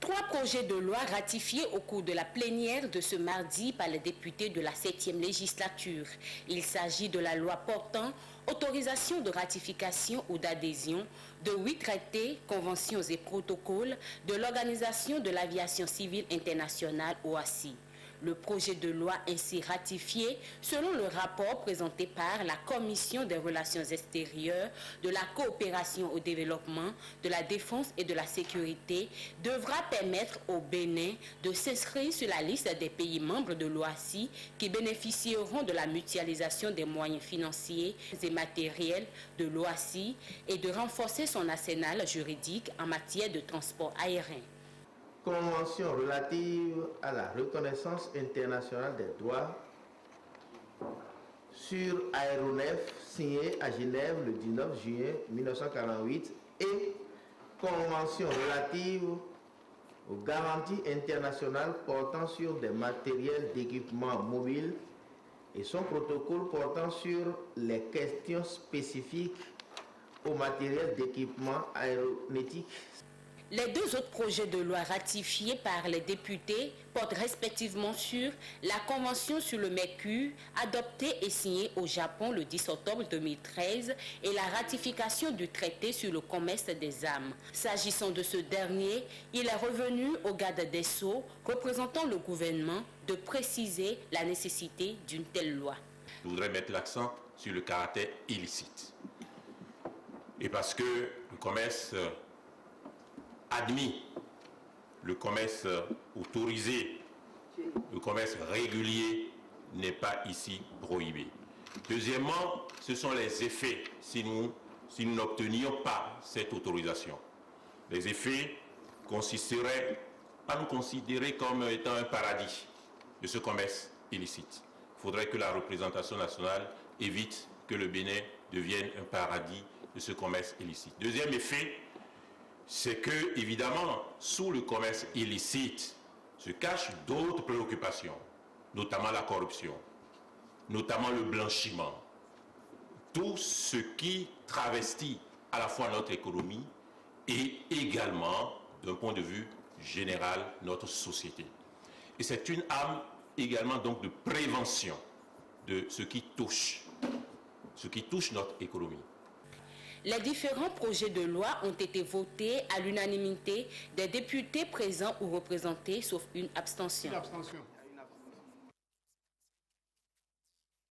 Trois projets de loi ratifiés au cours de la plénière de ce mardi par les députés de la 7e législature. Il s'agit de la loi portant autorisation de ratification ou d'adhésion de 8 traités, conventions et protocoles de l'Organisation de l'Aviation Civile Internationale OACI. Le projet de loi ainsi ratifié, selon le rapport présenté par la Commission des Relations extérieures, de la coopération au développement, de la défense et de la sécurité, devra permettre au Bénin de s'inscrire sur la liste des pays membres de l'OACI qui bénéficieront de la mutualisation des moyens financiers et matériels de l'OACI et de renforcer son arsenal juridique en matière de transport aérien. Convention relative à la reconnaissance internationale des droits sur aéronefs signée à Genève le 19 juillet 1948 et Convention relative aux garanties internationales portant sur des matériels d'équipement mobile et son protocole portant sur les questions spécifiques au matériel d'équipement aéronautique. Les deux autres projets de loi ratifiés par les députés portent respectivement sur la Convention sur le Mercure, adoptée et signée au Japon le 10 octobre 2013, et la ratification du traité sur le commerce des armes. S'agissant de ce dernier, il est revenu au garde des Sceaux, représentant le gouvernement, de préciser la nécessité d'une telle loi. Je voudrais mettre l'accent sur le caractère illicite. Et parce que le commerce admis, le commerce autorisé, le commerce régulier n'est pas ici prohibé. Deuxièmement, ce sont les effets si nous n'obtenions pas cette autorisation. Les effets consisteraient à nous considérer comme étant un paradis de ce commerce illicite. Il faudrait que la représentation nationale évite que le Bénin devienne un paradis de ce commerce illicite. Deuxième effet, c'est que, évidemment, sous le commerce illicite se cachent d'autres préoccupations, notamment la corruption, notamment le blanchiment, tout ce qui travestit à la fois notre économie et également, d'un point de vue général, notre société. Et c'est une arme également donc de prévention de ce qui touche notre économie. Les différents projets de loi ont été votés à l'unanimité des députés présents ou représentés, sauf une abstention.